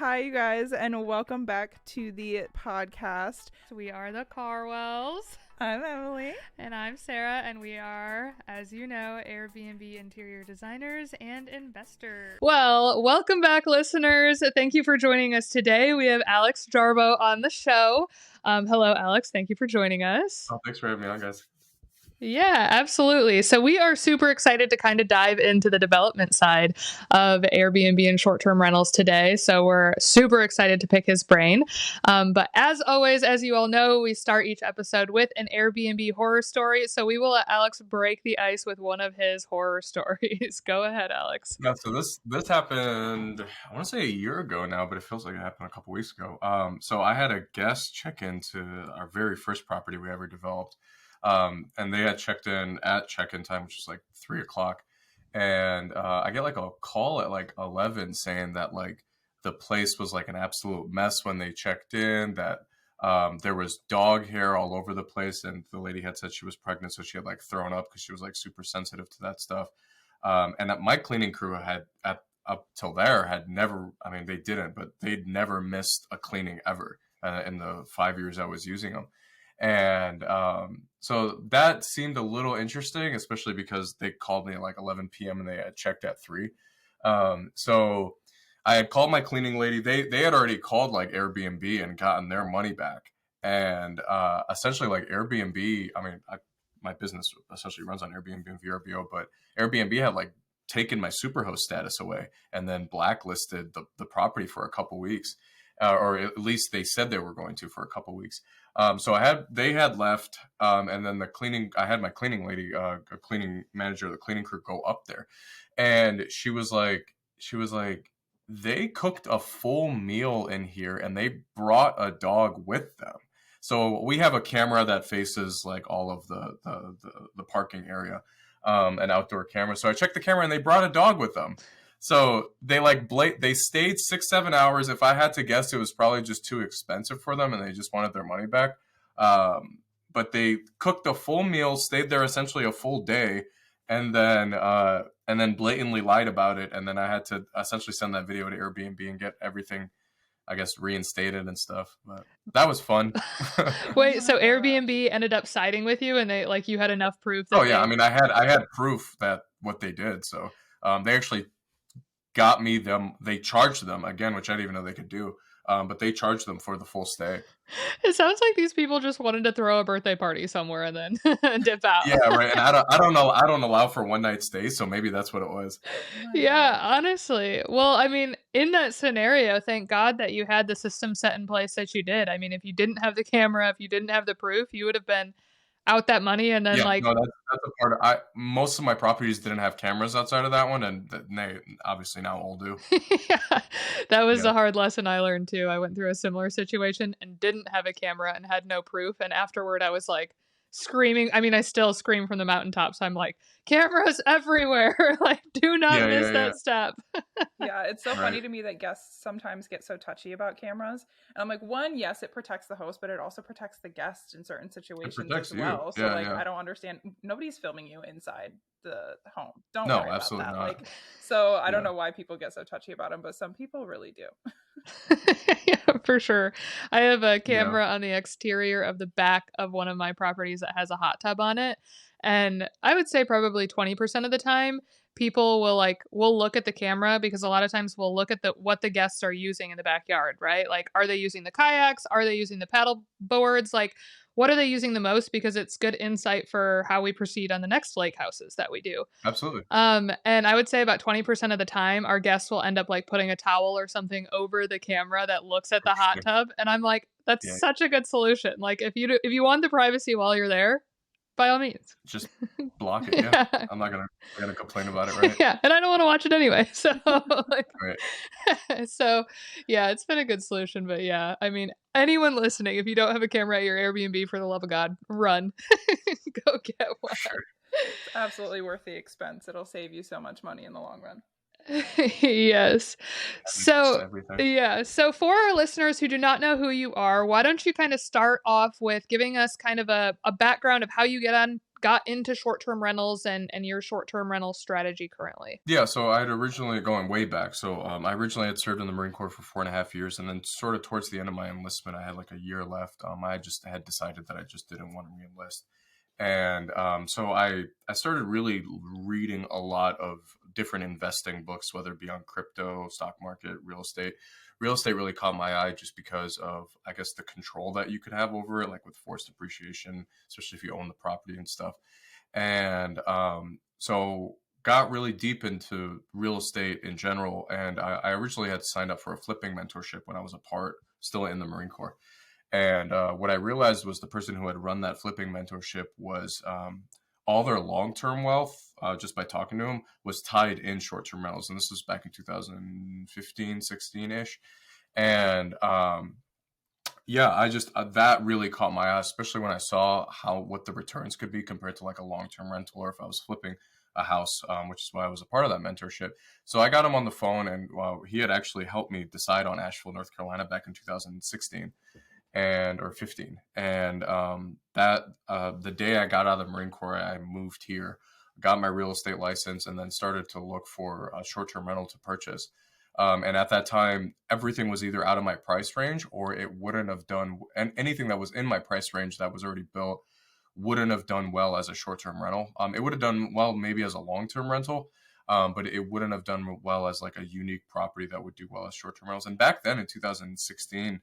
Hi, you guys, and welcome back to the podcast. We are the Carwells. I'm Emily. And I'm Sarah, and we are, as you know, Airbnb interior designers and investors. Well, welcome back, listeners. Thank you for joining us today. We have Alex Jarbo on the show. Hello, Alex. Thank you for joining us. Oh, thanks for having me on, guys. Yeah, absolutely. So we are super excited to kind of dive into the development side of Airbnb and short-term rentals today. So we're super excited to pick his brain. But as always, as you all know, we start each episode with an Airbnb horror story. So we will let Alex break the ice with one of his horror stories. Go ahead, Alex. Yeah, so this happened, I want to say a year ago now, but it feels like it happened a couple weeks ago. So I had a guest check into our very first property we ever developed. And they had checked in at check-in time, which was like 3:00. And I get like a call at like 11 saying that like the place was like an absolute mess when they checked in, that there was dog hair all over the place. And the lady had said she was pregnant, so she had like thrown up because she was like super sensitive to that stuff. And that my cleaning crew had up till there had never, I mean, they didn't, but they'd never missed a cleaning ever in the 5 years I was using them. And so that seemed a little interesting, especially because they called me at like 11 p.m. and they had checked at 3. So I had called my cleaning lady. They had already called like Airbnb and gotten their money back. And essentially like Airbnb, I mean, my business essentially runs on Airbnb and VRBO, but Airbnb had like taken my superhost status away and then blacklisted the property for a couple weeks. Or at least they said they were going to for a couple weeks. So they had left, and then I had my cleaning lady, a cleaning manager, the cleaning crew go up there, and she was like, they cooked a full meal in here and they brought a dog with them. So we have a camera that faces like all of the parking area, an outdoor camera. So I checked the camera and they brought a dog with them. So they stayed 6-7 hours. If I had to guess, it was probably just too expensive for them and they just wanted their money back. But they cooked a full meal, stayed there essentially a full day, and then blatantly lied about it. And then I had to essentially send that video to Airbnb and get everything, I guess, reinstated and stuff. But that was fun. Wait, so Airbnb ended up siding with you, and you had enough proof that I mean, I had proof that what they did. So they actually got me them. They charged them again, which I didn't even know they could do. But they charged them for the full stay. It sounds like these people just wanted to throw a birthday party somewhere and then dip out. Yeah, right. And I don't know. I don't allow for one night stays, so maybe that's what it was. Yeah, honestly. Well, I mean, in that scenario, thank God that you had the system set in place that you did. I mean, if you didn't have the camera, if you didn't have the proof, you would have been out that money and then no, that's a part of most of my properties didn't have cameras outside of that one, and they obviously now all do. Yeah, that was a hard lesson I learned too. I went through a similar situation and didn't have a camera and had no proof, and afterward I was like screaming. I mean, I still scream from the mountaintops. I'm like, cameras everywhere. Like, do not miss that step. Yeah, it's so funny to me that guests sometimes get so touchy about cameras. And I'm like, one, yes, it protects the host, but it also protects the guest in certain situations as well. So I don't understand. Nobody's filming you inside the home. Don't worry about that. Not. So I don't know why people get so touchy about them, but some people really do. Yeah, for sure. I have a camera on the exterior of the back of one of my properties that has a hot tub on it. And I would say probably 20% of the time, people will look at the camera, because a lot of times we'll look at what the guests are using in the backyard, right? Like, are they using the kayaks? Are they using the paddle boards? Like, what are they using the most? Because it's good insight for how we proceed on the next lake houses that we do. Absolutely. And I would say about 20% of the time, our guests will end up like putting a towel or something over the camera that looks at the hot tub. And I'm like, that's such a good solution. Like, if you want the privacy while you're there, by all means, just block it. Yeah, I'm not gonna complain about it, right? Yeah, and I don't want to watch it anyway. So, so yeah, it's been a good solution. But yeah, I mean, anyone listening, if you don't have a camera at your Airbnb, for the love of God, run, go get one. Sure. It's absolutely worth the expense. It'll save you so much money in the long run. Yes. So for our listeners who do not know who you are, why don't you kind of start off with giving us kind of a background of how you got into short-term rentals and your short-term rental strategy currently? Yeah, so I had originally, going way back. So I originally had served in the Marine Corps for 4.5 years, and then sort of towards the end of my enlistment, I had like a year left. I just had decided that I just didn't want to reenlist. And so I started really reading a lot of different investing books, whether it be on crypto, stock market, real estate. Real estate really caught my eye just because of, I guess, the control that you could have over it, like with forced depreciation, especially if you own the property and stuff. And so got really deep into real estate in general. And I originally had signed up for a flipping mentorship when I was still in the Marine Corps. And what I realized was the person who had run that flipping mentorship was all their long-term wealth, just by talking to them, was tied in short-term rentals. And this was back in 2015, 16-ish. And yeah, I just, that really caught my eye, especially when I saw what the returns could be compared to like a long-term rental, or if I was flipping a house, which is why I was a part of that mentorship. So I got him on the phone, and he had actually helped me decide on Asheville, North Carolina back in 2016. Or 15. And the day I got out of the Marine Corps, I moved here, got my real estate license, and then started to look for a short-term rental to purchase. And at that time, everything was either out of my price range, or it wouldn't have done, and anything that was in my price range that was already built wouldn't have done well as a short-term rental. It would have done well maybe as a long-term rental, but it wouldn't have done well as like a unique property that would do well as short-term rentals. And back then in 2016,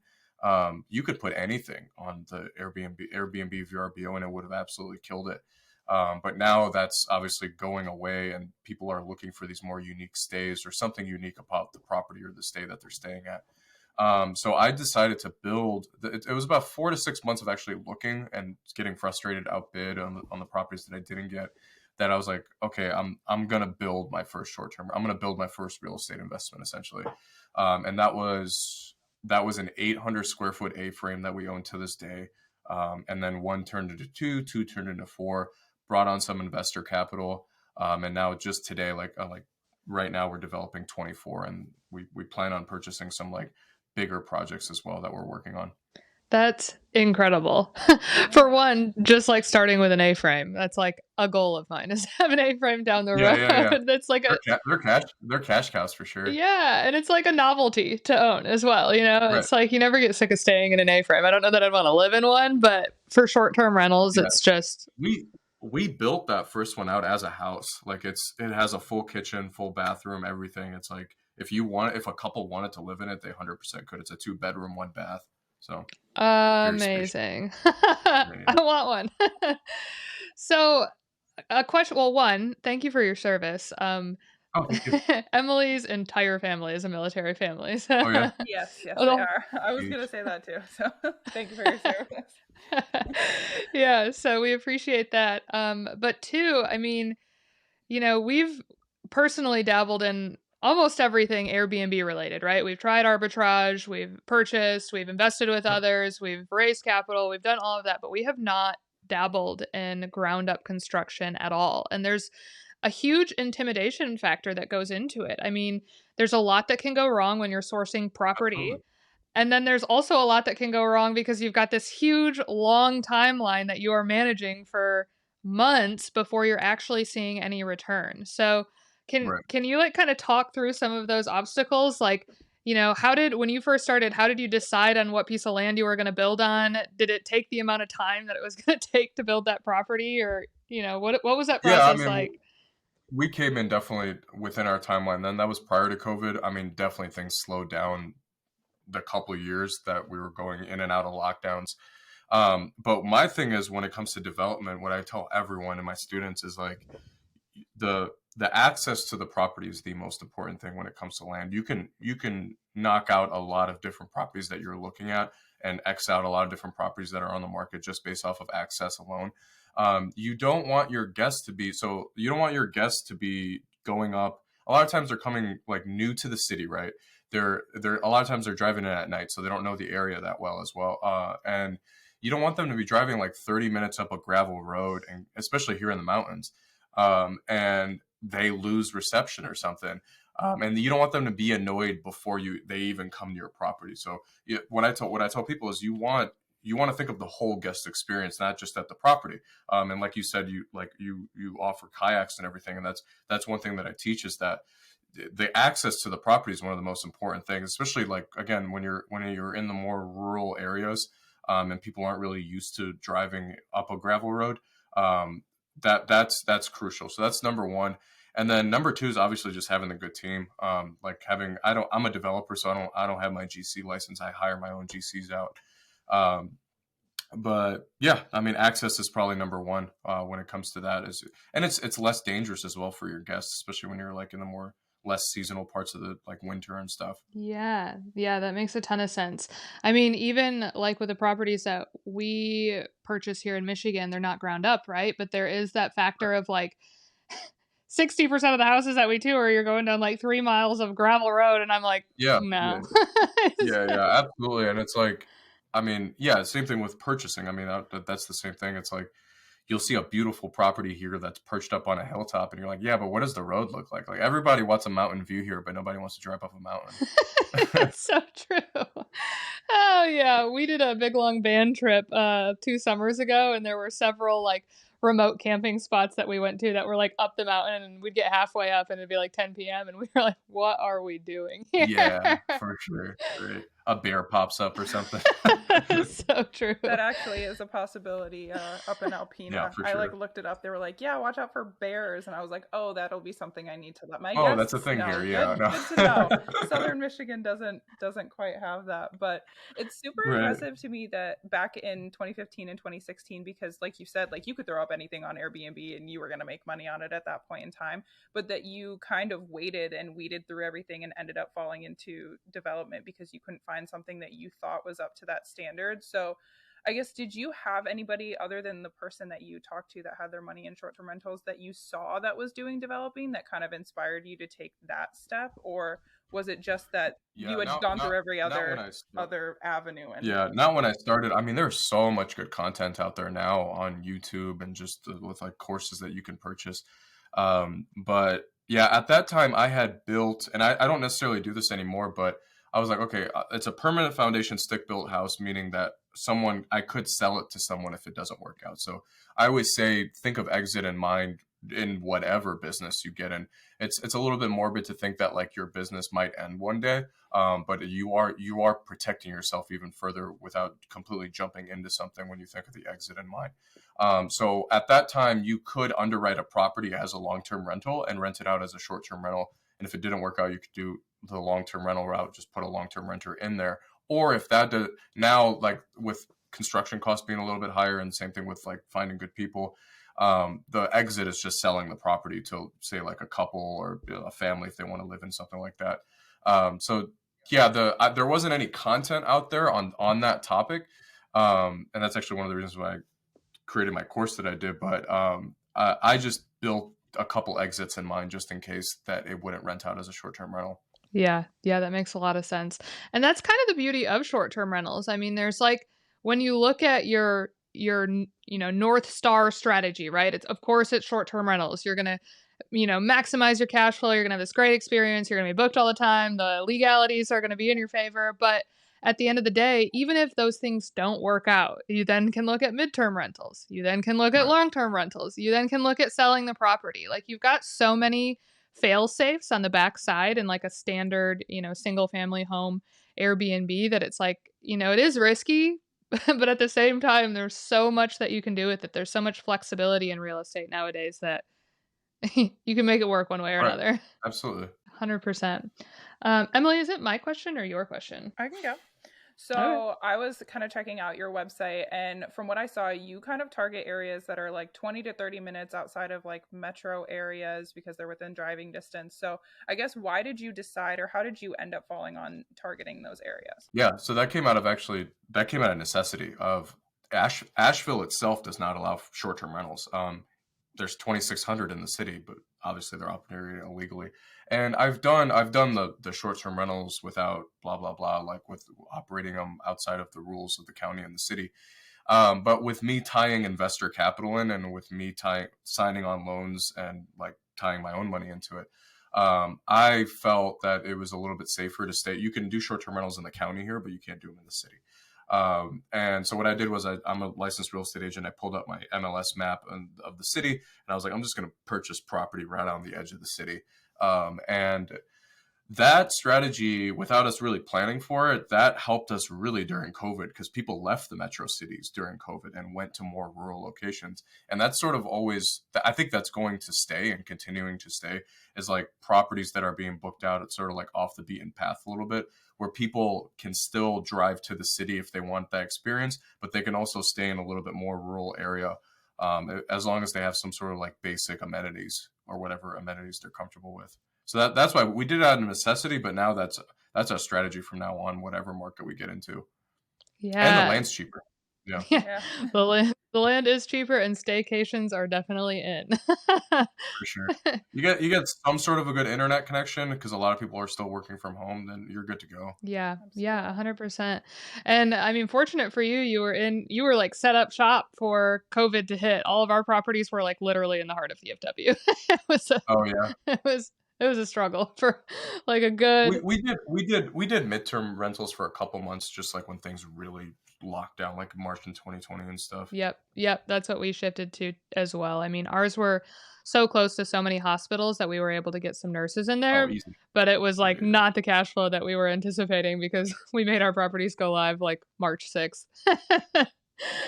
you could put anything on the Airbnb VRBO, and it would have absolutely killed it. But now that's obviously going away, and people are looking for these more unique stays or something unique about the property or the stay that they're staying at. So I decided to build. It was about 4 to 6 months of actually looking and getting frustrated, outbid on the properties that I didn't get, that I was like, okay, I'm gonna build my first short term. I'm gonna build my first real estate investment, essentially, and that was an 800 square foot A-frame that we own to this day. And then one turned into two turned into four, brought on some investor capital. And now just today, like right now we're developing 24, and we plan on purchasing some like bigger projects as well that we're working on. That's incredible. For one, just like starting with an A-frame, that's like a goal of mine, is to have an A-frame down the road. Yeah. That's like they're cash cows for sure. Yeah, and it's like a novelty to own as well. Right. It's like you never get sick of staying in an A-frame. I don't know that I'd want to live in one, but for short-term rentals, it's just we built that first one out as a house. Like it has a full kitchen, full bathroom, everything. It's like if a couple wanted to live in it, they 100% could. It's a 2-bedroom, 1-bath. So amazing. I want one. So a question. Well, one, thank you for your service. Emily's entire family is a military family. So. Oh yeah. Yes, they are. I was going to say that too. So thank you for your service. Yeah, so we appreciate that. But two, I mean, we've personally dabbled in almost everything Airbnb related, right? We've tried arbitrage, we've purchased, we've invested with others, we've raised capital, we've done all of that, but we have not dabbled in ground up construction at all. And there's a huge intimidation factor that goes into it. I mean, there's a lot that can go wrong when you're sourcing property. Absolutely. And then there's also a lot that can go wrong because you've got this huge, long timeline that you are managing for months before you're actually seeing any return. So can you like kind of talk through some of those obstacles? Like, when you first started, how did you decide on what piece of land you were going to build on? Did it take the amount of time that it was going to take to build that property? Or, what was that process like? We came in definitely within our timeline. Then that was prior to COVID. I mean, definitely things slowed down the couple of years that we were going in and out of lockdowns. But my thing is, when it comes to development, what I tell everyone and my students is like the access to the property is the most important thing when it comes to land. You can knock out a lot of different properties that you're looking at and X out a lot of different properties that are on the market just based off of access alone. You don't want your guests to be going up. A lot of times they're coming like new to the city, right? They're a lot of times they're driving in at night, so they don't know the area that well as well. And you don't want them to be driving like 30 minutes up a gravel road, and especially here in the mountains, and they lose reception or something. And you don't want them to be annoyed before they even come to your property. So what I tell people is you want you want to think of the whole guest experience, not just at the property. And like you said, you offer kayaks and everything, and that's one thing that I teach, is that the access to the property is one of the most important things, especially like, again, when you're in the more rural areas, and people aren't really used to driving up a gravel road. That's crucial. So that's number one. And then number two is obviously just having a good team. I'm a developer, so I don't have my GC license. I hire my own GCs out. But yeah, I mean, access is probably number one when it comes to that. And it's less dangerous as well for your guests, especially when you're like in the more less seasonal parts of the like winter and stuff. Yeah, that makes a ton of sense. I mean, even like with the properties that we purchase here in Michigan, they're not ground up, right? But there is that factor of like 60% of the houses that we tour, you're going down like 3 miles of gravel road, and I'm like, Yeah, no. yeah, absolutely. And it's like, I mean, yeah, same thing with purchasing. I mean, that's the same thing. It's like, you'll see a beautiful property here that's perched up on a hilltop, and you're like, yeah, but what does the road look like? Like, everybody wants a mountain view here, but nobody wants to drive up a mountain. It's so true. Oh yeah, we did a big long van trip 2 summers ago, and there were several like remote camping spots that we went to that were like up the mountain, and we'd get halfway up and it'd be like 10 p.m. and we were like, what are we doing here? Yeah, for sure. Right. A bear pops up or something. So true. That actually is a possibility up in Alpena. Yeah, for I sure. like looked it up. They were like, yeah, watch out for bears. And I was like, oh, that'll be something I need to let my guests that's a thing know. here. Yeah, good to know. Southern Michigan doesn't quite have that. But it's super impressive to me that back in 2015 and 2016, because like you said, like you could throw up anything on Airbnb and you were going to make money on it at that point in time, but that you kind of waited and weeded through everything and ended up falling into development because you couldn't find something that you thought was up to that standard. So I guess, did you have anybody other than the person that you talked to that had their money in short-term rentals that you saw that was doing developing that kind of inspired you to take that step? Or was it just that you had gone through every other avenue? Not when I started. I mean, there's so much good content out there now on YouTube and just with like courses that you can purchase. But yeah, at that time I had built, and I don't necessarily do this anymore, but I was like, okay, it's a permanent foundation stick-built house, meaning that I could sell it to someone if it doesn't work out. So I always say, think of exit in mind in whatever business you get in. It's a little bit morbid to think that like your business might end one day, but you are protecting yourself even further without completely jumping into something when you think of the exit in mind. So at that time, you could underwrite a property as a long-term rental and rent it out as a short-term rental. And if it didn't work out, you could do the long-term rental route, just put a long-term renter in there. Or if that did, now, like with construction costs being a little bit higher, and same thing with like finding good people, the exit is just selling the property to, say, like a couple or a family if they want to live in something like that. So yeah, there wasn't any content out there on that topic, and that's actually one of the reasons why I created my course that I did. But I just built a couple exits in mind just in case that it wouldn't rent out as a short-term rental. Yeah, that makes a lot of sense. And that's kind of the beauty of short-term rentals. I mean, there's like, when you look at your North Star strategy, right? It's short-term rentals. You're going to, maximize your cash flow. You're going to have this great experience. You're going to be booked all the time. The legalities are going to be in your favor. But at the end of the day, even if those things don't work out, you then can look at midterm rentals. You then can look at long-term rentals. You then can look at selling the property. Like, you've got so many fail safes on the back side and like a standard, single family home Airbnb that it's like, it is risky, but at the same time, there's so much that you can do with it. There's so much flexibility in real estate nowadays that you can make it work one way or another. Absolutely. 100%. Emily, is it my question or your question? I can go. So I was kind of checking out your website, and from what I saw, you kind of target areas that are like 20 to 30 minutes outside of like metro areas because they're within driving distance. So I guess, why did you decide, or how did you end up falling on targeting those areas? Yeah, so that came out of necessity of Asheville itself does not allow short-term rentals. There's 2,600 in the city, but obviously they're operating illegally. And I've done the short-term rentals without blah, blah, blah, like with operating them outside of the rules of the county and the city. But with me tying investor capital in, and with me signing on loans and like tying my own money into it, I felt that it was a little bit safer to stay. You can do short-term rentals in the county here, but you can't do them in the city. And so what I did was I'm a licensed real estate agent. I pulled up my MLS map of the city, and I was like, I'm just going to purchase property right on the edge of the city. And that strategy, without us really planning for it, that helped us really during COVID, because people left the metro cities during COVID and went to more rural locations. And that's sort of always, I think that's going to stay and continuing to stay, is like properties that are being booked out. It's sort of like off the beaten path a little bit, where people can still drive to the city if they want that experience, but they can also stay in a little bit more rural area, as long as they have some sort of like basic amenities or whatever amenities they're comfortable with. So that's why we did it out of necessity, but now that's our strategy from now on, whatever market we get into. Yeah. And the land's cheaper. Yeah. The land is cheaper, and staycations are definitely in. For sure. You get some sort of a good internet connection, because a lot of people are still working from home, then you're good to go. Yeah. Yeah, 100%. And I mean, fortunate for you, you were like set up shop for COVID to hit. All of our properties were like literally in the heart of DFW. It was a struggle for like a good. We did midterm rentals for a couple months, just like when things really locked down, like March in 2020 and stuff. Yep. That's what we shifted to as well. I mean, ours were so close to so many hospitals that we were able to get some nurses in there, but it was like not the cash flow that we were anticipating, because we made our properties go live like March 6th.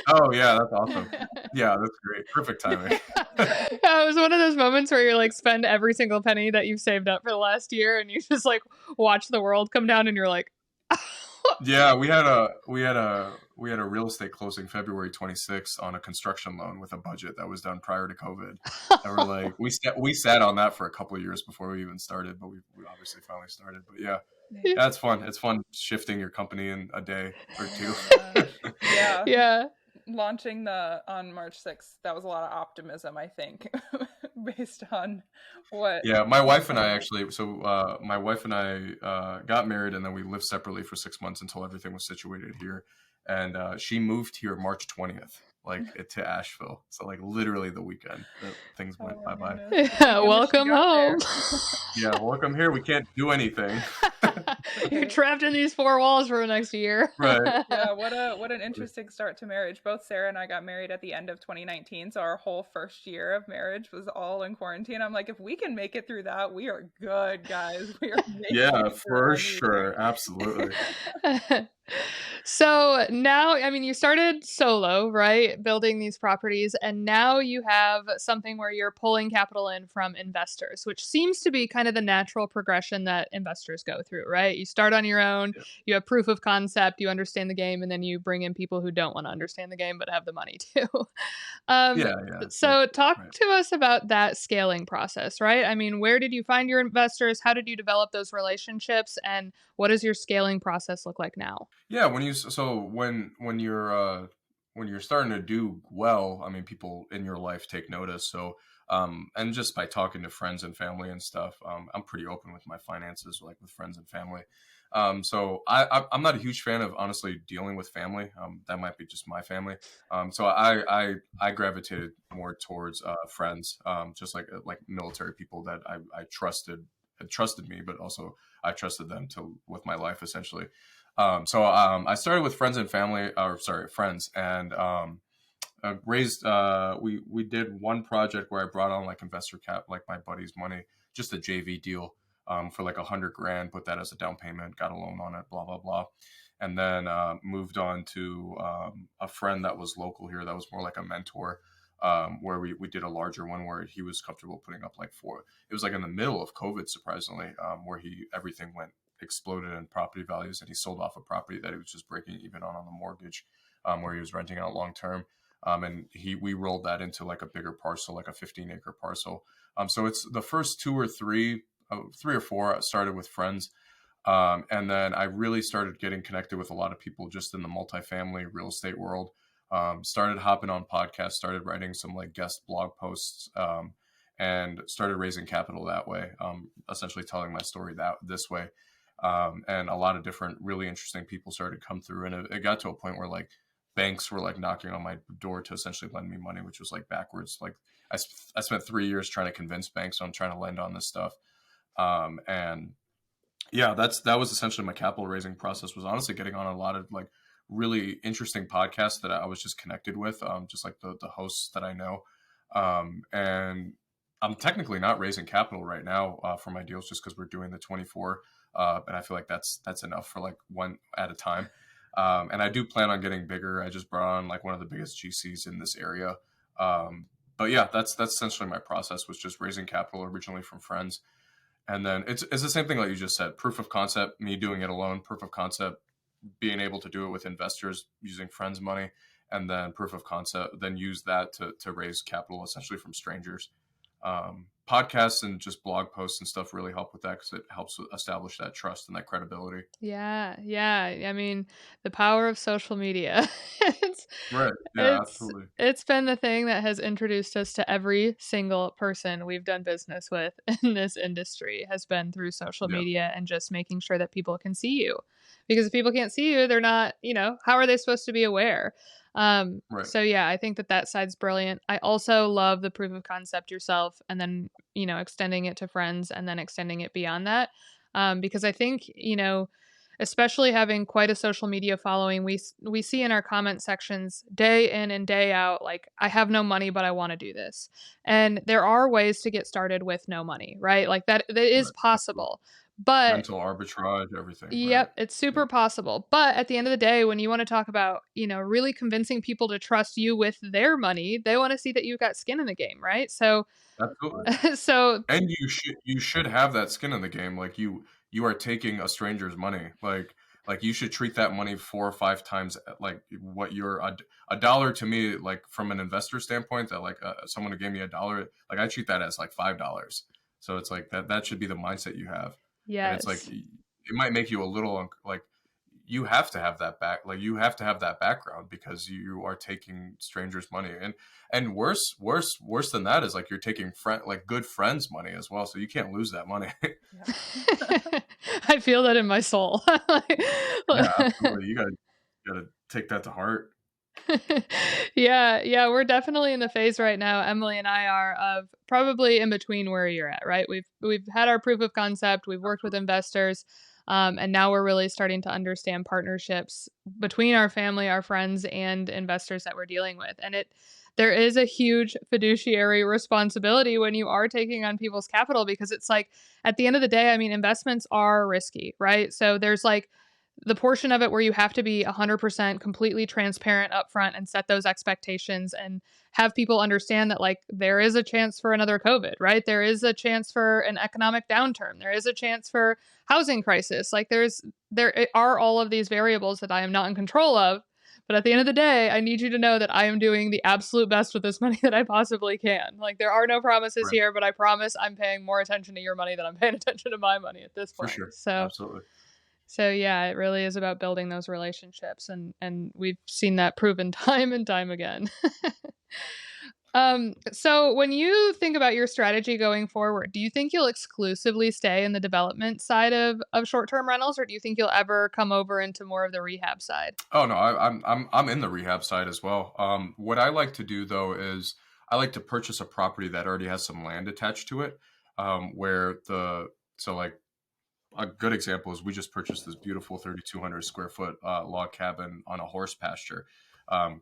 Oh yeah, that's awesome. Yeah, that's great. Perfect timing. Yeah, it was one of those moments where you like spend every single penny that you've saved up for the last year, and you just like watch the world come down, and you're like, yeah, we had a real estate closing February 26th on a construction loan with a budget that was done prior to COVID. And we're like, we sat on that for a couple of years before we even started, but we obviously finally started. But yeah, that's fun. It's fun shifting your company in a day or two. Yeah. Launching on March 6th, that was a lot of optimism, I think, based on what. Yeah, my wife and I got married, and then we lived separately for 6 months until everything was situated here. And she moved here March 20th, to Asheville. So like literally the weekend that things went bye-bye. Yeah, welcome home. Yeah, welcome here. We can't do anything. You're trapped in these four walls for the next year. Right. Yeah, what an interesting start to marriage. Both Sarah and I got married at the end of 2019, so our whole first year of marriage was all in quarantine. I'm like, if we can make it through that, we are good, guys. We are yeah, for sure. Absolutely. So now, I mean, you started solo, right? Building these properties, and now you have something where you're pulling capital in from investors, which seems to be kind of the natural progression that investors go through, right? You start on your own, you have proof of concept, you understand the game, and then you bring in people who don't want to understand the game but have the money too. So talk to us about that scaling process, right? I mean, where did you find your investors? How did you develop those relationships? And what does your scaling process look like now? Yeah, when you're starting to do well, I mean, people in your life take notice. So, and just by talking to friends and family and stuff, I'm pretty open with my finances, like with friends and family. So I'm not a huge fan of honestly dealing with family. That might be just my family. So I gravitated more towards friends, just like military people that I had trusted me, but also I trusted them with my life essentially. So I started with friends and friends, and raised. We did one project where I brought on like investor cap, like my buddy's money, just a JV deal, for like $100,000, put that as a down payment, got a loan on it, blah blah blah, and then moved on to a friend that was local here, that was more like a mentor. Where we did a larger one where he was comfortable putting up like it was like in the middle of COVID, surprisingly, where everything exploded in property values, and he sold off a property that he was just breaking even on the mortgage, where he was renting out long term. And we rolled that into like a bigger parcel, like a 15-acre parcel. So it's the first three or four started with friends. And then I really started getting connected with a lot of people just in the multifamily real estate world. Started hopping on podcasts, started writing some like guest blog posts, and started raising capital that way, essentially telling my story this way. And a lot of different really interesting people started to come through, and it got to a point where like banks were like knocking on my door to essentially lend me money, which was like backwards. Like I spent 3 years trying to convince banks on trying to lend on this stuff. And yeah, that was essentially my capital raising process, was honestly getting on a lot of like really interesting podcasts that I was just connected with, just like the hosts that I know. And I'm technically not raising capital right now for my deals, just because we're doing the 24. And I feel like that's enough for like one at a time. And I do plan on getting bigger. I just brought on like one of the biggest GCs in this area. But yeah, that's essentially my process, was just raising capital originally from friends. And then it's the same thing like you just said, proof of concept, me doing it alone, proof of concept, being able to do it with investors using friends' money, and then proof of concept, then use that to raise capital essentially from strangers. Podcasts and just blog posts and stuff really help with that, because it helps establish that trust and that credibility. Yeah. I mean, the power of social media. Right. Yeah, absolutely. It's been the thing that has introduced us to every single person we've done business with in this industry, has been through social media and just making sure that people can see you. Because if people can't see you, they're not, how are they supposed to be aware? Right. So yeah, I think that side's brilliant. I also love the proof of concept yourself, and then, extending it to friends, and then extending it beyond that. Because I think, especially having quite a social media following, we see in our comment sections day in and day out, like, I have no money, but I want to do this. And there are ways to get started with no money, right? Like that is possible. But mental arbitrage, everything. Yep, right? It's super possible. But at the end of the day, when you want to talk about, really convincing people to trust you with their money, they want to see that you've got skin in the game, right? So absolutely. And you should have that skin in the game. Like you are taking a stranger's money. Like you should treat that money 4 or 5 times like what you're a dollar to me, like from an investor standpoint, that like someone who gave me $1, like I treat that as like $5. So it's like that should be the mindset you have. Yes. And it's like, it might make you a little like, you have to have that you have to have that background, because you are taking strangers' money. And worse than that is like you're taking good friends' money as well. So you can't lose that money. I feel that in my soul. Yeah, absolutely. You gotta take that to heart. Yeah, we're definitely in the phase right now, Emily and I are, of probably in between where you're at, right? We've had our proof of concept, we've worked with investors, and now we're really starting to understand partnerships between our family, our friends, and investors that we're dealing with. And there is a huge fiduciary responsibility when you are taking on people's capital, because it's like, at the end of the day, I mean, investments are risky, right? So there's like the portion of it where you have to be 100% completely transparent upfront and set those expectations and have people understand that, like, there is a chance for another COVID, right? There is a chance for an economic downturn. There is a chance for housing crisis. Like there are all of these variables that I am not in control of. But at the end of the day, I need you to know that I am doing the absolute best with this money that I possibly can. Like, there are no promises here, but I promise I'm paying more attention to your money than I'm paying attention to my money at this point. For sure. So, absolutely. So yeah, it really is about building those relationships, and we've seen that proven time and time again. So when you think about your strategy going forward, do you think you'll exclusively stay in the development side of short-term rentals, or do you think you'll ever come over into more of the rehab side? Oh no, I'm in the rehab side as well. What I like to do though is I like to purchase a property that already has some land attached to it, like a good example is we just purchased this beautiful 3,200 square foot log cabin on a horse pasture.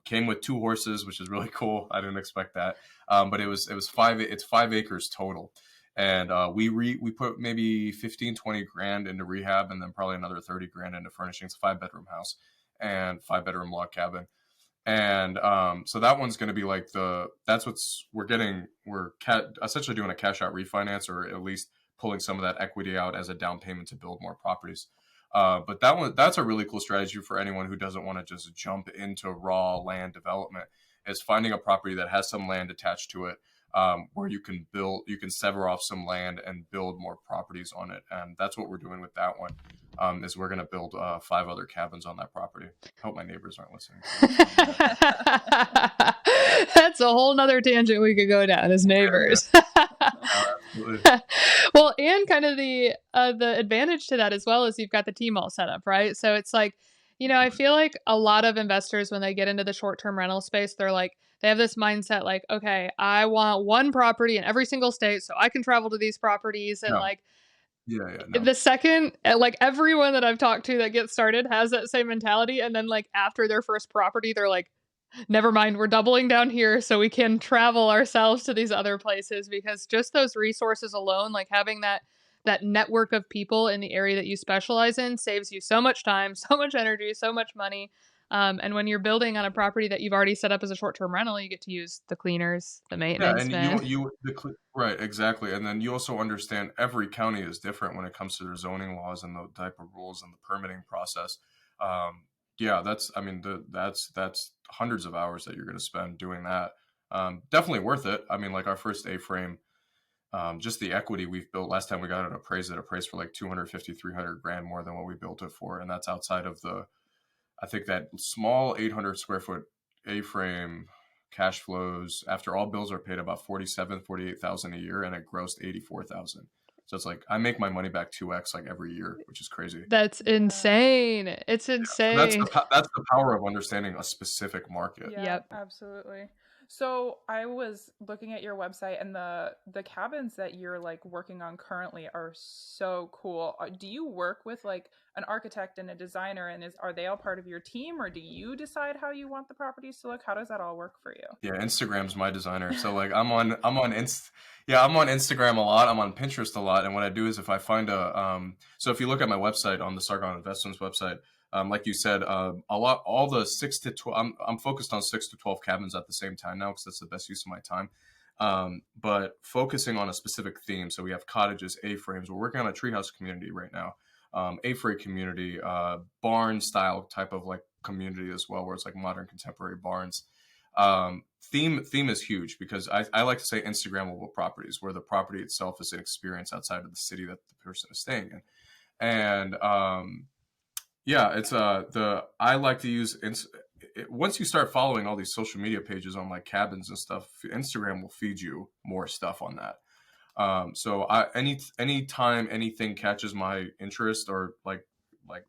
Came with 2 horses, which is really cool. I didn't expect that, but it's 5 acres total, and we put maybe 15-20 grand into rehab, and then probably another 30 grand into furnishings. 5-bedroom house and 5-bedroom log cabin. And so that one's going to be like we're essentially doing a cash out refinance, or at least pulling some of that equity out as a down payment to build more properties. But that's a really cool strategy for anyone who doesn't want to just jump into raw land development, is finding a property that has some land attached to it, where you can sever off some land and build more properties on it. And that's what we're doing with that one. Is we're going to build 5 other cabins on that property. Hope my neighbors aren't listening. That's a whole nother tangent we could go down as neighbors. Absolutely. Well, and kind of the advantage to that as well is you've got the team all set up, right? So it's like, I feel like a lot of investors, when they get into the short-term rental space, they're like, they have this mindset like, okay, I want one property in every single state so I can travel to these properties. And like, No. The second, like everyone that I've talked to that gets started has that same mentality. And then like after their first property, they're like, never mind, we're doubling down here so we can travel ourselves to these other places, because just those resources alone, like having that network of people in the area that you specialize in, saves you so much time, so much energy, so much money. And when you're building on a property that you've already set up as a short-term rental, you get to use the cleaners, the maintenance man. Right, exactly. And then you also understand every county is different when it comes to their zoning laws and the type of rules and the permitting process. That's hundreds of hours that you're going to spend doing that. Definitely worth it. I mean, like our first A-frame, just the equity we've built last time we got it appraised for like 250, 300 grand more than what we built it for. And that's outside of I think that small 800 square foot A-frame cash flows after all bills are paid about 48,000 a year, and it grossed 84,000. So it's like I make my money back 2x like every year, which is crazy. That's insane. It's insane. So that's the power of understanding a specific market. Yeah, yep, absolutely. So I was looking at your website, and the cabins that you're like working on currently are so cool. Do you work with like an architect and a designer, and are they all part of your team, or do you decide how you want the properties to look? How does that all work for you? Yeah, Instagram's my designer. So like I'm on Instagram a lot. I'm on Pinterest a lot, and what I do is if I find so if you look at my website on the Sargon Investments website. Like you said, all the 6 to 12, I'm focused on 6 to 12 cabins at the same time now because that's the best use of my time. But focusing on a specific theme. So we have cottages, A-frames. We're working on a treehouse community right now. A-frame community, barn style type of like community as well, where it's like modern contemporary barns. Theme is huge because I like to say Instagrammable properties, where the property itself is an experience outside of the city that the person is staying in. And, it's I like to use once you start following all these social media pages on like cabins and stuff, Instagram will feed you more stuff on that. So anytime anything catches my interest or like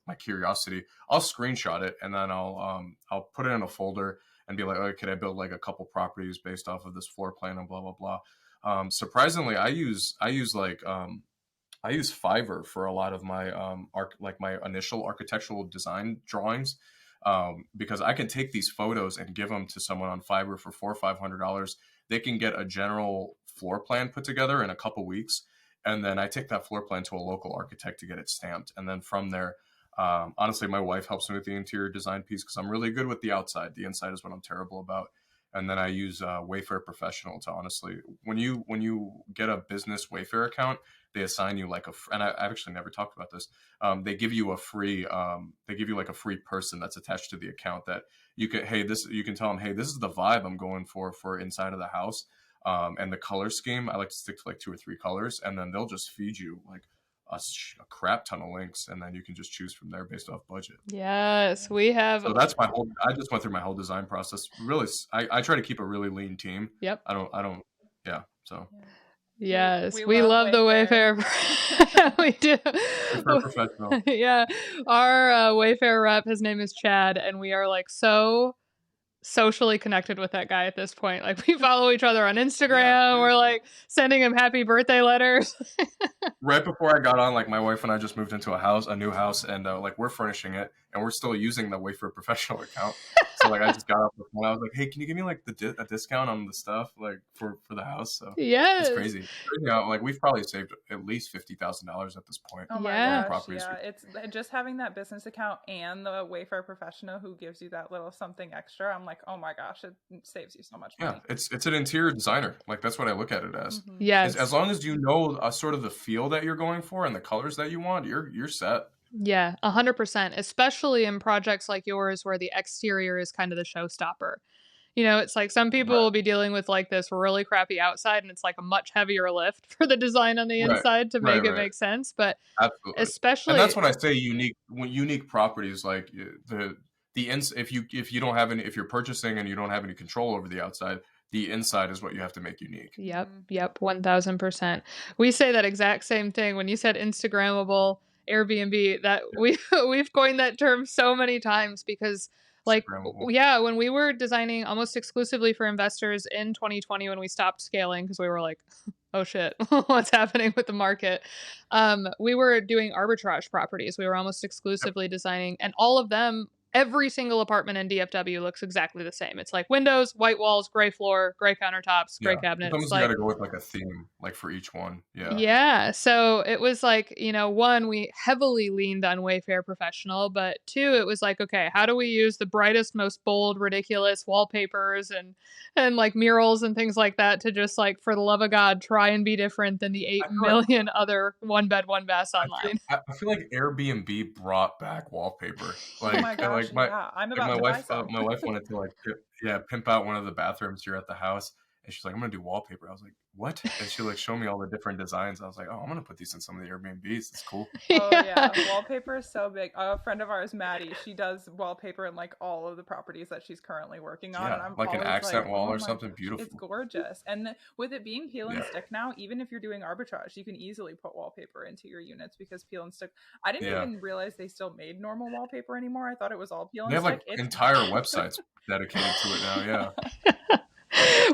my curiosity, I'll screenshot it and then I'll put it in a folder and be like, oh, could I build like a couple properties based off of this floor plan and blah blah blah. Surprisingly, I use Fiverr for a lot of my my initial architectural design drawings, because I can take these photos and give them to someone on Fiverr for $400 or $500. They can get a general floor plan put together in a couple weeks, and then I take that floor plan to a local architect to get it stamped. And then from there, honestly, my wife helps me with the interior design piece because I'm really good with the outside. The inside is what I'm terrible about. And then I use Wayfair Professional to honestly, when you get a business Wayfair account, they assign you like and I've actually never talked about this. They give you like a free person that's attached to the account that you can tell them, hey, this is the vibe I'm going for inside of the house. And the color scheme, I like to stick to like 2 or 3 colors, and then they'll just feed you like a crap ton of links, and then you can just choose from there based off budget. Yes, we have. So that's I just went through my whole design process. Really, I try to keep a really lean team. Yep. I don't. Yeah. So. Yes, we love the Wayfair. We do. Wayfair Professional. Yeah, our Wayfair rep, his name is Chad, and we are like so socially connected with that guy at this point. Like we follow each other on Instagram. Yeah, we're like sending him happy birthday letters. Right before I got on, like my wife and I just moved into a new house, and like we're furnishing it, and we're still using the Wayfair Professional account. So like I just got off the phone. I was like, hey, can you give me like a discount on the stuff like for the house? So yeah, it's crazy. Like we've probably saved at least $50,000 at this point. Oh my gosh, yeah. It's just having that business account and the Wayfair Professional who gives you that little something extra. I'm like, oh my gosh, it saves you so much money. Yeah, it's an interior designer. Like that's what I look at it as. Mm-hmm. Yes. As long as you know sort of the feel that you're going for and the colors that you want, you're set. Yeah, 100%, especially in projects like yours where the exterior is kind of the showstopper. You know, it's like some people will be dealing with like this really crappy outside, and it's like a much heavier lift for the design on the inside to make it make sense. But absolutely, especially, and that's when I say unique properties, like if you don't have any, if you're purchasing and you don't have any control over the outside, the inside is what you have to make unique. Yep, 1000%. We say that exact same thing when you said Instagrammable Airbnb. That we've coined that term so many times because Like, yeah, when we were designing almost exclusively for investors in 2020, when we stopped scaling because we were like, oh shit, what's happening with the market? We were doing arbitrage properties. We were almost exclusively designing, and all of them, every single apartment in DFW looks exactly the same. It's like windows, white walls, gray floor, gray countertops, gray cabinets. Sometimes you got to go with like a theme, like for each one. Yeah. Yeah. So it was like, one, we heavily leaned on Wayfair Professional, but two, it was like, okay, how do we use the brightest, most bold, ridiculous wallpapers and like murals and things like that to just like, for the love of God, try and be different than the 8 million other one bed, one bath online. I feel like Airbnb brought back wallpaper. Like, oh my gosh, I'm about to buy some. My wife wanted to like, pimp out one of the bathrooms here at the house. And she's like, I'm going to do wallpaper. I was like, what? And she like showed me all the different designs. I was like, oh, I'm going to put these in some of the Airbnbs. It's cool. Oh yeah. Wallpaper is so big. A friend of ours, Maddie, she does wallpaper in like all of the properties that she's currently working on. Yeah, and I'm like an accent wall or something beautiful. It's gorgeous. And with it being peel and stick now, even if you're doing arbitrage, you can easily put wallpaper into your units because peel and stick. I didn't even realize they still made normal wallpaper anymore. I thought it was all peel and stick. They have like entire websites dedicated to it now. Yeah.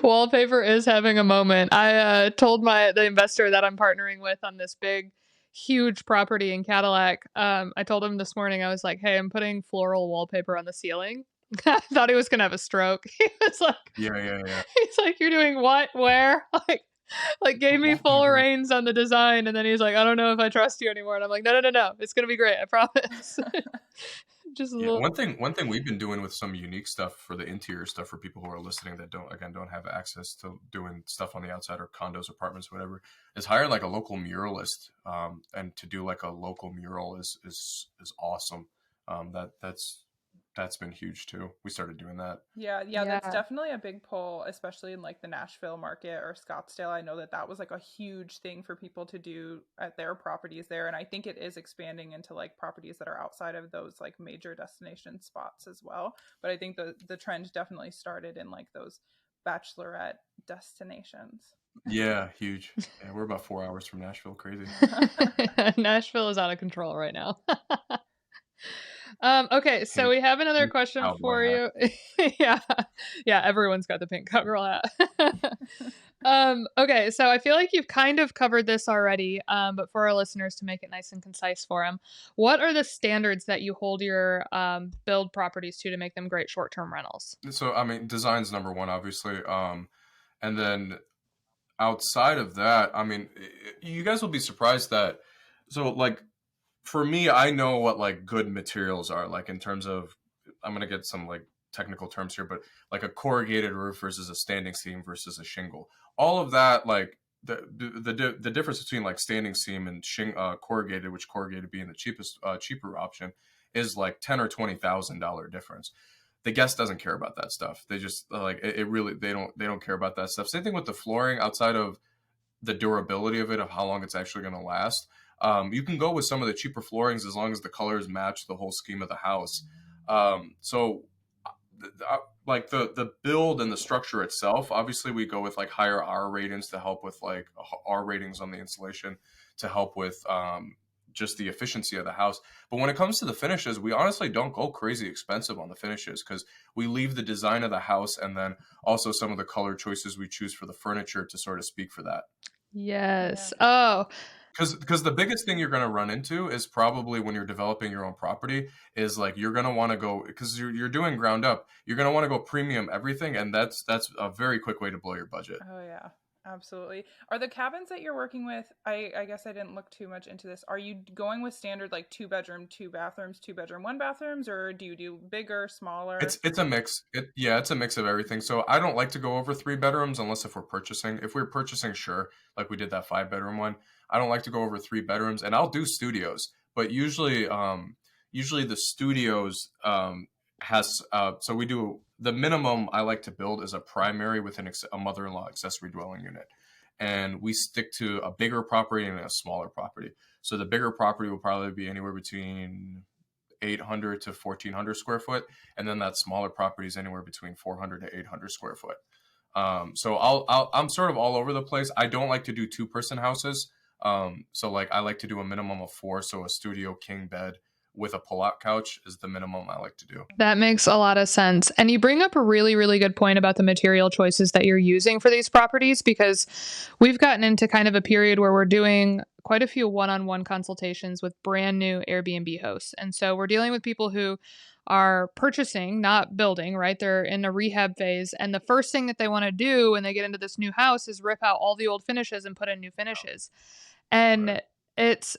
Wallpaper is having a moment. I told the investor that I'm partnering with on this big, huge property in Cadillac. I told him this morning, I was like, hey, I'm putting floral wallpaper on the ceiling. I thought he was going to have a stroke. He was like, yeah. He's like, you're doing what? Where? Like gave me full reins on the design. And then he's like, I don't know if I trust you anymore. And I'm like, no. It's going to be great. I promise. Just one thing we've been doing with some unique stuff for the interior stuff for people who are listening that don't have access to doing stuff on the outside or condos, apartments, whatever, is hire like a local muralist. And to do like a local mural is awesome. That's been huge too. We started doing that. Yeah, that's definitely a big pull, especially in like the Nashville market or Scottsdale. I know that was like a huge thing for people to do at their properties there. And I think it is expanding into like properties that are outside of those like major destination spots as well. But I think the trend definitely started in like those bachelorette destinations. Yeah, huge. Yeah, we're about 4 hours from Nashville. Crazy. Nashville is out of control right now. Okay, so we have another question for you. Yeah, everyone's got the pink cowgirl hat. Okay, so I feel like you've kind of covered this already, but for our listeners to make it nice and concise for them, what are the standards that you hold your build properties to make them great short-term rentals? So, I mean, design's number one, obviously. And then outside of that, I mean, you guys will be surprised that, so like, for me, I know what like good materials are, like in terms of, I'm going to get some like technical terms here, but like a corrugated roof versus a standing seam versus a shingle. All of that, like the difference between like standing seam and corrugated, which corrugated being the cheaper option, is like $10,000 or $20,000 difference. The guest doesn't care about that stuff. They just like it really, they don't care about that stuff. Same thing with the flooring, outside of the durability of it, of how long it's actually going to last. You can go with some of the cheaper floorings as long as the colors match the whole scheme of the house. So like the build and the structure itself, obviously we go with like higher R ratings to help with like R ratings on the insulation to help with just the efficiency of the house. But when it comes to the finishes, we honestly don't go crazy expensive on the finishes because we leave the design of the house and then also some of the color choices we choose for the furniture to sort of speak for that. Yes. Yeah. Oh, because the biggest thing you're going to run into is probably when you're developing your own property is like you're going to want to go, because you're doing ground up, you're going to want to go premium everything, and that's a very quick way to blow your budget. Oh yeah, absolutely. Are the cabins that you're working with, I guess I didn't look too much into this, are you going with standard like 2-bedroom, 2 bathrooms, 2-bedroom, 1 bathrooms, or do you do bigger, smaller? It's a mix. It's a mix of everything. So I don't like to go over 3 bedrooms unless if we're purchasing. If we're purchasing, sure, like we did that 5-bedroom one. I don't like to go over 3 bedrooms, and I'll do studios, but usually the studios has so we do the minimum I like to build is a primary with a mother-in-law accessory dwelling unit, and we stick to a bigger property and a smaller property. So the bigger property will probably be anywhere between 800 to 1,400 square foot, and then that smaller property is anywhere between 400 to 800 square foot. So I'm sort of all over the place. I don't like to do 2-person houses. So like I like to do a minimum of 4, so a studio, king bed with a pull-out couch is the minimum I like to do. That makes a lot of sense. And you bring up a really, really good point about the material choices that you're using for these properties, because we've gotten into kind of a period where we're doing quite a few one-on-one consultations with brand new Airbnb hosts. And so we're dealing with people who are purchasing, not building, right? They're in a rehab phase. And the first thing that they want to do when they get into this new house is rip out all the old finishes and put in new finishes. And Right. it's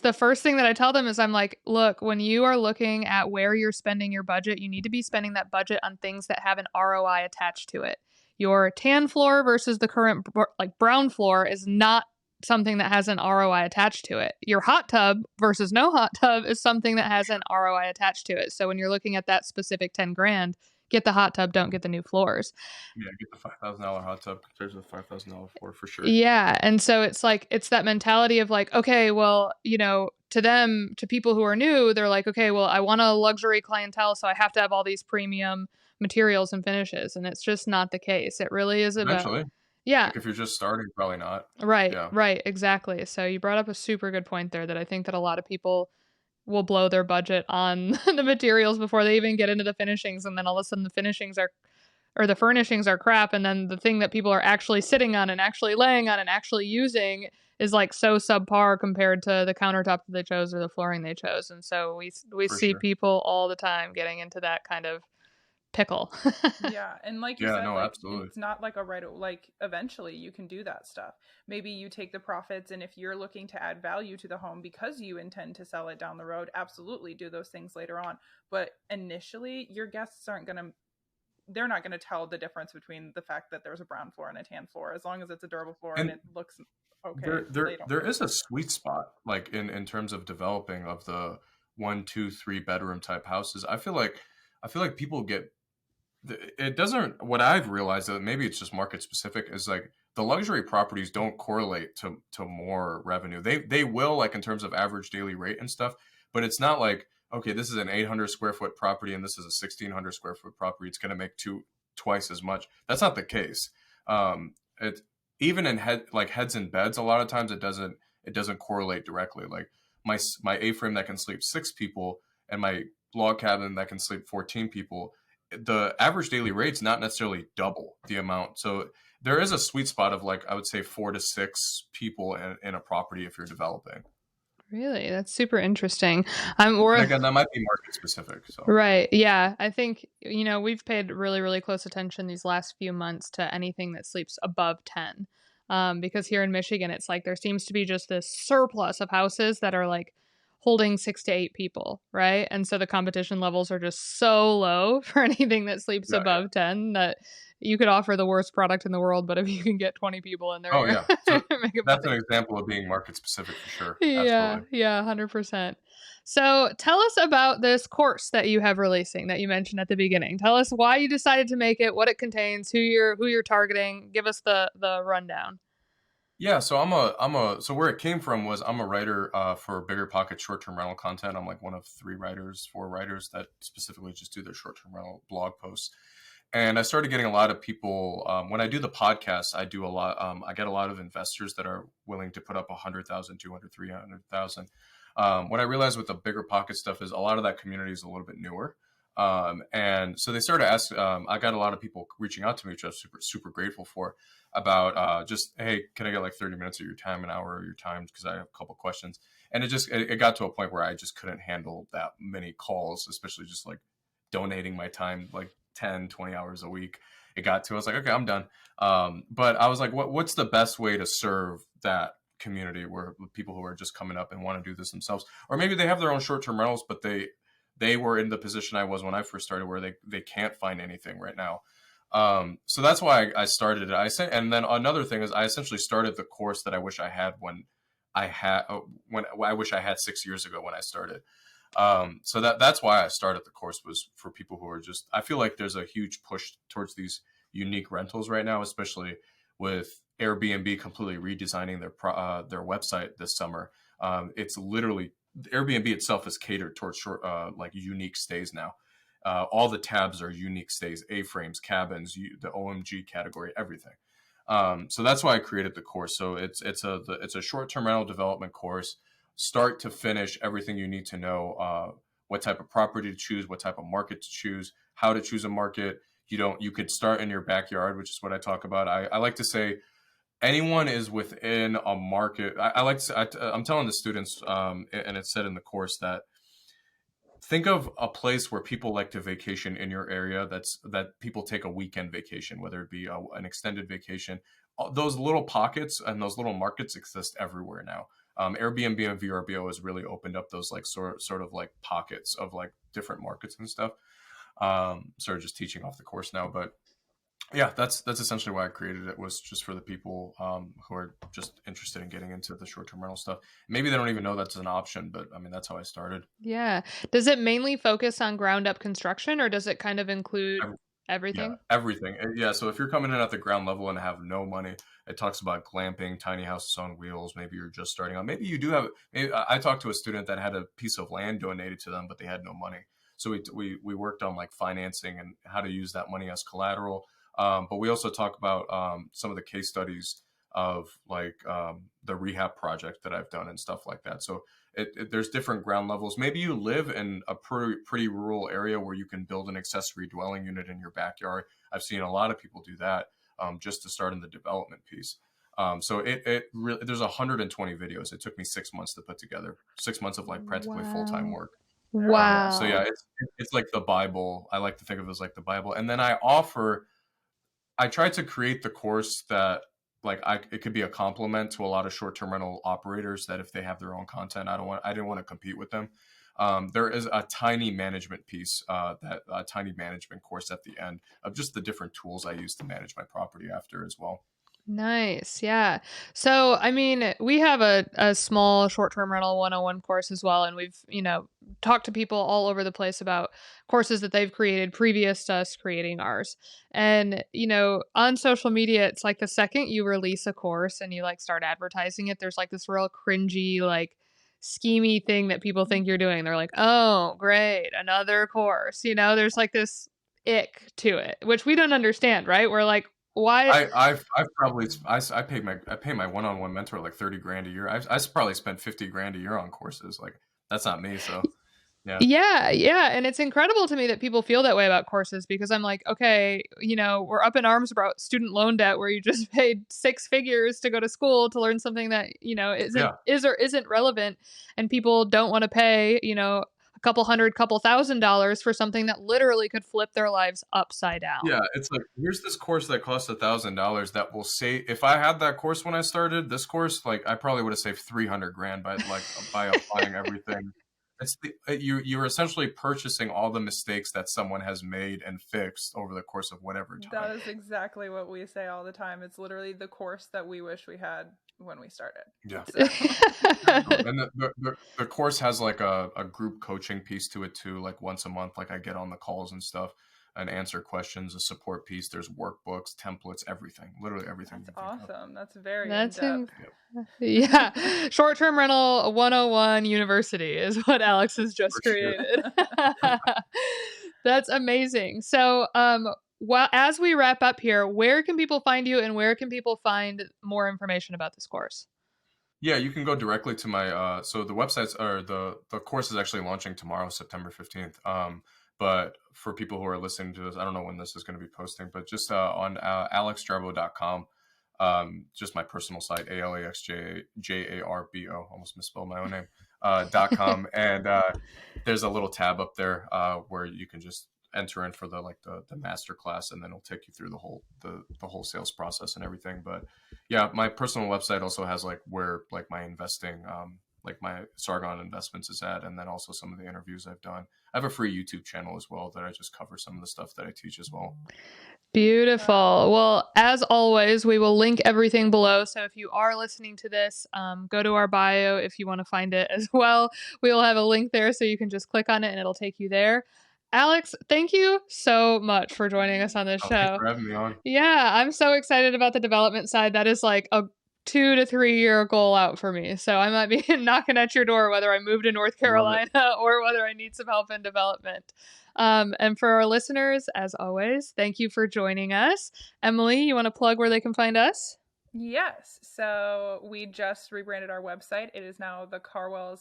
the first thing that I tell them is I'm like, look, when you are looking at where you're spending your budget, you need to be spending that budget on things that have an ROI attached to it. Your tan floor versus the current like brown floor is not something that has an ROI attached to it. Your hot tub versus no hot tub is something that has an ROI attached to it. So when you're looking at that specific 10 grand, get the hot tub, don't get the new floors. Yeah, get the $5,000 hot tub compared to the $5,000 floor for sure. Yeah. And so it's like, it's that mentality of like, okay, well, you know, to them, to people who are new, they're like, okay, well, I want a luxury clientele, so I have to have all these premium materials and finishes. And it's just not the case. It really is about, Eventually. yeah. Like if you're just starting, probably not. Right, Yeah. right, exactly. So you brought up a super good point there that I think that a lot of people will blow their budget on the materials before they even get into the finishings, and then all of a sudden the finishings are or the furnishings are crap, and then the thing that people are actually sitting on and actually laying on and actually using is like so subpar compared to the countertop that they chose or the flooring they chose. And so we For see sure. people all the time getting into that kind of pickle. Yeah, and like you Yeah, said, no, like absolutely. it's not like a right, like eventually you can do that stuff. Maybe you take the profits, and if you're looking to add value to the home because you intend to sell it down the road, absolutely do those things later on. But initially, your guests aren't going to, they're not going to tell the difference between the fact that there's a brown floor and a tan floor, as long as it's a durable floor and it looks okay. There is a sweet spot, like in terms of developing of the 1, 2, 3 bedroom type houses. I feel like people get, it doesn't, what I've realized, that maybe it's just market specific, is like the luxury properties don't correlate to more revenue. They will, like in terms of average daily rate and stuff, but it's not like, okay, this is an 800 square foot property and this is a 1,600 square foot property, it's going to make twice as much. That's not the case. It even in heads and beds, a lot of times it doesn't correlate directly. Like my A-frame that can sleep 6 people and my log cabin that can sleep 14 people, the average daily rate's not necessarily double the amount. So there is a sweet spot of, like, I would say 4 to 6 people in a property if you're developing. Really? That's super interesting. Again, that might be market specific. So. Right. Yeah. I think, you know, we've paid really, really close attention these last few months to anything that sleeps above 10. Because here in Michigan, it's like there seems to be just this surplus of houses that are like holding 6 to 8 people, right? And so the competition levels are just so low for anything that sleeps above 10 that you could offer the worst product in the world, but if you can get 20 people in there, oh yeah, so that's an example of being market specific for sure. Yeah, absolutely. yeah, 100%. So tell us about this course that you have releasing that you mentioned at the beginning. Tell us why you decided to make it, what it contains, who you're targeting. Give us the rundown. Yeah, so so where it came from was I'm a writer for Bigger Pocket short-term rental content. I'm like one of 4 writers that specifically just do their short-term rental blog posts. And I started getting a lot of people, when I do the podcast, I do a lot, I get a lot of investors that are willing to put up 100,000, 200, 300,000. What I realized with the Bigger Pocket stuff is a lot of that community is a little bit newer. And so they started asking, I got a lot of people reaching out to me, which I was super, super grateful for, about just, hey, can I get like 30 minutes of your time, an hour of your time? Because I have a couple questions. And it got to a point where I just couldn't handle that many calls, especially just like donating my time, like 10, 20 hours a week. It got to, I was like, okay, I'm done. But I was like, what's the best way to serve that community where people who are just coming up and want to do this themselves, or maybe they have their own short-term rentals, but they were in the position I was when I first started, where they can't find anything right now. So that's why I started it. And then another thing is I essentially started the course that I wish I had when I wish I had 6 years ago when I started. So that's why I started the course, was for people who are just, I feel like there's a huge push towards these unique rentals right now, especially with Airbnb completely redesigning their website this summer. It's literally, Airbnb itself is catered towards short, like unique stays now. All the tabs are unique stays, A-frames, cabins, the OMG category, everything. So that's why I created the course. So it's a short-term rental development course. start to finish, everything you need to know, what type of property to choose, what type of market to choose, how to choose a market. You could start in your backyard, which is what I talk about. I like to say anyone is within a market. I'm telling the students, and it's said in the course, that think of a place where people like to vacation in your area. That people take a weekend vacation, whether it be an extended vacation. Those little pockets and those little markets exist everywhere now. Airbnb and VRBO has really opened up those like sort of like pockets of like different markets and stuff. Sort of just teaching off the course now, but yeah, that's essentially why I created it, was just for the people who are just interested in getting into the short-term rental stuff. Maybe they don't even know that's an option, but I mean, that's how I started. Yeah. Does it mainly focus on ground up construction, or does it kind of include everything? Yeah, everything. Yeah. So if you're coming in at the ground level and have no money, it talks about glamping, tiny houses on wheels. Maybe you're just starting out. Maybe you do have. Maybe I talked to a student that had a piece of land donated to them, but they had no money. So we worked on like financing and how to use that money as collateral. But we also talk about some of the case studies of like the rehab project that I've done and stuff like that. So there's different ground levels. Maybe you live in a pretty rural area where you can build an accessory dwelling unit in your backyard. I've seen a lot of people do that just to start in the development piece. So it really, there's 120 videos. It took me 6 months to put together, 6 months of like practically full-time work. Wow. So yeah, it's like the Bible. I like to think of it as like the Bible. And then I tried to create the course that like it could be a complement to a lot of short-term rental operators, that if they have their own content, I didn't want to compete with them. There is a tiny management piece, that a tiny management course at the end of just the different tools I use to manage my property after as well. Nice. Yeah. So, I mean, we have a small short-term rental 101 course as well. And we've, talked to people all over the place about courses that they've created previous to us creating ours. And, on social media, it's like the second you release a course and you like start advertising it, there's like this real cringy, like schemy thing that people think you're doing. They're like, oh, great, another course. There's like this ick to it, which we don't understand, right? We're like, why? I've probably I pay my one-on-one mentor like $30,000 a year. I've probably spent $50,000 a year on courses. Like, that's not me. So yeah, and it's incredible to me that people feel that way about courses, because I'm like, okay, we're up in arms about student loan debt where you just paid 6 figures to go to school to learn something that isn't relevant, and people don't want to pay a couple $1,000 for something that literally could flip their lives upside down. Yeah, it's like, here's this course that costs $1,000 that will say, if I had that course when I started this course, like I probably would have saved $300,000 by applying everything. It's you're essentially purchasing all the mistakes that someone has made and fixed over the course of whatever time. That is exactly what we say all the time. It's literally the course that we wish we had when we started. Yeah. And the course has like a group coaching piece to it too. Like once a month, like I get on the calls and stuff and answer questions, a support piece. There's workbooks, templates, everything, literally everything. That's awesome. That's very in-depth. Yeah. Short-term rental 101 University is what Alex has just created. Sure. That's amazing. So, as we wrap up here, where can people find you and where can people find more information about this course? Yeah, you can go directly to my, so the websites are, the course is actually launching tomorrow, September 15th. But for people who are listening to this, I don't know when this is going to be posting, but just on alexjarbo.com, just my personal site, ALEXJARBO, almost misspelled my own name, .com. And there's a little tab up there where you can just enter in for the master class, and then it'll take you through the whole sales process and everything. But yeah, my personal website also has like where like my investing, like my Sargon Investments is at, and then also some of the interviews I've done. I have a free YouTube channel as well that I just cover some of the stuff that I teach as well. Beautiful. Well, as always, we will link everything below. So if you are listening to this, go to our bio if you want to find it as well. We will have a link there, so you can just click on it and it'll take you there. Alex, thank you so much for joining us on this show. Thanks for having me on. Yeah, I'm so excited about the development side. That is like a 2 to 3 year goal out for me. So I might be knocking at your door, whether I move to North Carolina or whether I need some help in development. And for our listeners, as always, thank you for joining us. Emily, you want to plug where they can find us? Yes. So we just rebranded our website. It is now the Carwells,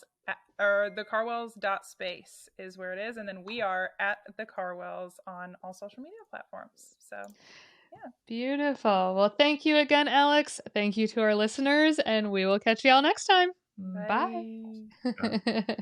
or the Carwells.space is where it is. And then we are at the Carwells on all social media platforms. So, yeah. Beautiful. Well, thank you again, Alex. Thank you to our listeners, and we will catch y'all next time. Bye. Bye.